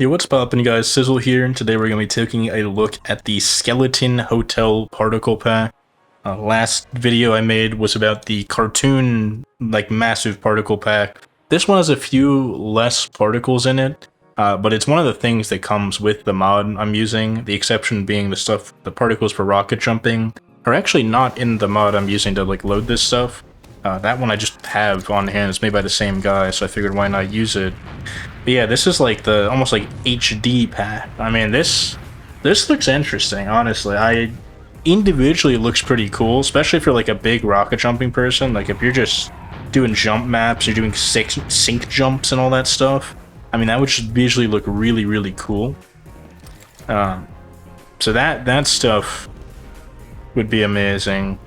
Yo, what's poppin', guys? Sizzle here, and today we're going to be taking a look at the Skeleton Hotel Particle Pack. Last video I made was about the cartoon, massive particle pack. This one has a few less particles in it, but it's one of the things that comes with the mod I'm using, the exception being the particles for rocket jumping are actually not in the mod I'm using to load this stuff. That one I just have on hand. It's made by the same guy, so I figured why not use it. But yeah, this is like the almost like HD pack. I mean, this looks interesting, honestly. Individually it looks pretty cool, especially if you're like a big rocket jumping person. Like if you're just doing jump maps, you're doing sync jumps and all that stuff. I mean, that would just visually look really, really cool. So that stuff would be amazing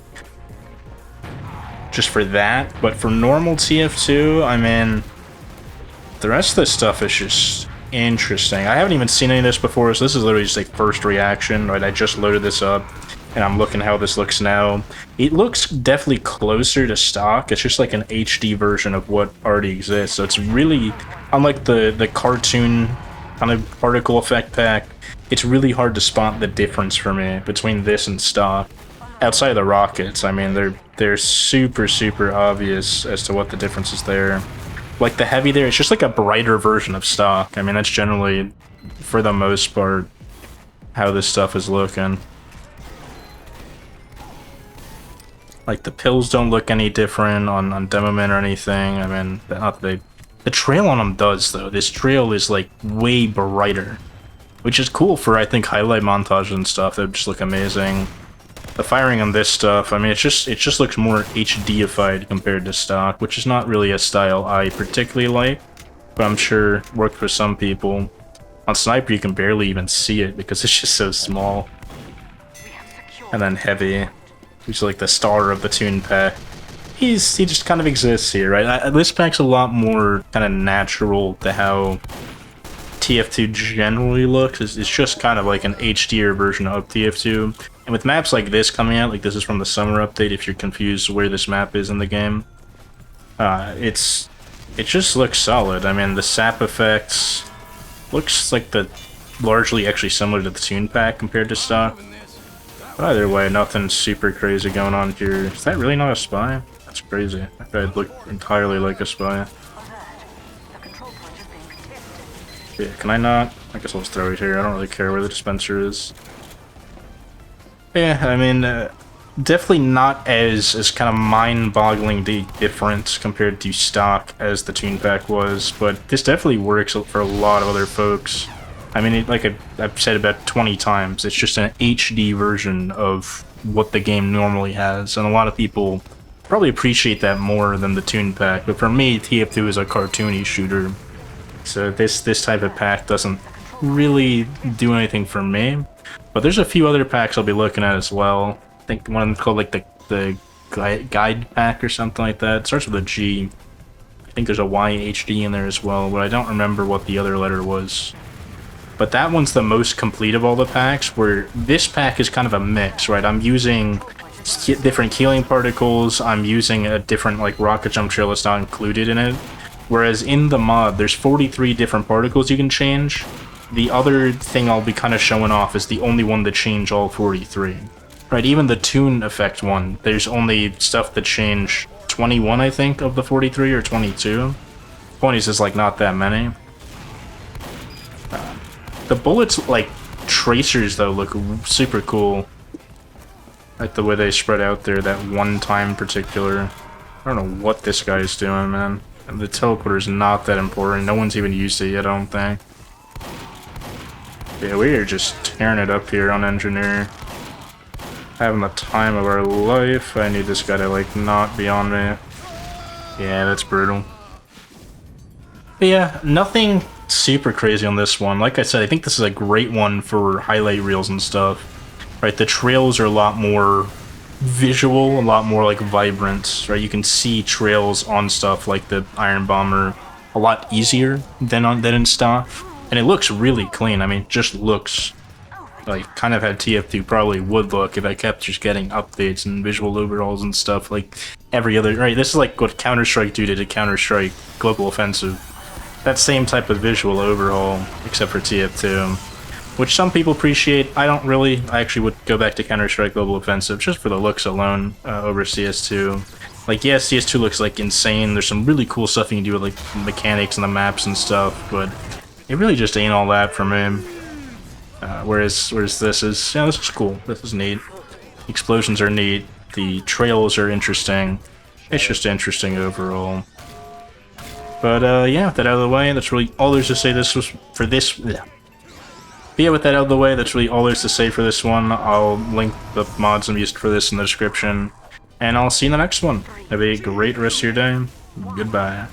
just for that. But for normal TF2, I mean, the rest of this stuff is just interesting. I haven't even seen any of this before, so this is literally just like first reaction, right? I just loaded this up, and I'm looking how this looks now. It looks definitely closer to stock. It's just like an HD version of what already exists, so it's really, unlike the cartoon kind of particle effect pack, it's really hard to spot the difference for me between this and stock. Outside of the rockets, I mean, they're super, super obvious as to what the difference is there. Like the heavy there, it's just like a brighter version of stock. I mean, that's generally, for the most part, how this stuff is looking. Like the pills don't look any different on Demoman or anything. I mean, the trail on them does though. This trail is like way brighter, which is cool for, I think, highlight montages and stuff. That would just look amazing. The firing on this stuff, I mean, it just looks more HDified compared to stock, which is not really a style I particularly like, but I'm sure worked for some people. On Sniper, you can barely even see it because it's just so small. And then Heavy, who's like the star of the Toon pack. He just kind of exists here, right? This pack's a lot more kind of natural to how TF2 generally looks. It's just kind of like an HDer version of TF2. And with maps like this coming out, like this is from the summer update, if you're confused where this map is in the game, it just looks solid. I mean, the sap effects looks like largely actually similar to the Toon pack compared to stock. But either way, nothing super crazy going on here. Is that really not a spy? That's crazy. That guy looked entirely like a spy. Yeah, can I not? I guess I'll just throw it here. I don't really care where the dispenser is. Yeah, I mean, definitely not as kind of mind-bogglingly different compared to stock as the Toon pack was, but this definitely works for a lot of other folks. I mean, like I've said about 20 times, it's just an HD version of what the game normally has, and a lot of people probably appreciate that more than the Toon pack, but for me, TF2 is a cartoony shooter, so this type of pack doesn't really do anything for me. But there's a few other packs I'll be looking at as well. I think one of them called like the guide pack or something like that. It starts with a G. I think there's a Y HD in there as well, but I don't remember what the other letter was. But that one's the most complete of all the packs, where this pack is kind of a mix, right? I'm using different healing particles, I'm using a different like rocket jump trail that's not included in it. Whereas in the mod, there's 43 different particles you can change. The other thing I'll be kind of showing off is the only one that change all 43. Right, even the Toon effect one, there's only stuff that change 21, I think, of the 43, or 22. Point is, like, not that many. The bullets, like, tracers, though, look super cool. Like, the way they spread out there, that one time in particular. I don't know what this guy's doing, man. And the teleporter's not that important. No one's even used it yet, I don't think. Yeah, we are just tearing it up here on Engineer. Having the time of our life. I need this guy to, like, not be on me. Yeah, that's brutal. But yeah, nothing super crazy on this one. Like I said, I think this is a great one for highlight reels and stuff. Right, the trails are a lot more visual, a lot more, like, vibrant. Right, you can see trails on stuff like the Iron Bomber a lot easier than in stock. And it looks really clean. I mean, it just looks like kind of how TF2 probably would look if I kept just getting updates and visual overhauls and stuff like every other. Right, this is like what Counter-Strike 2 did to Counter-Strike Global Offensive. that same type of visual overhaul, except for TF2, which some people appreciate. I don't really. I actually would go back to Counter-Strike Global Offensive just for the looks alone over CS2. Like, yeah, CS2 looks like insane. There's some really cool stuff you can do with like mechanics and the maps and stuff, but it really just ain't all that for me. Whereas this is, yeah, this is cool. This is neat. Explosions are neat. The trails are interesting. It's just interesting overall. But yeah, with that out of the way, that's really all there's to say. This was for this. Yeah. But yeah, with that out of the way, that's really all there's to say for this one. I'll link the mods I'm used for this in the description. And I'll see you in the next one. Have a great rest of your day. Goodbye.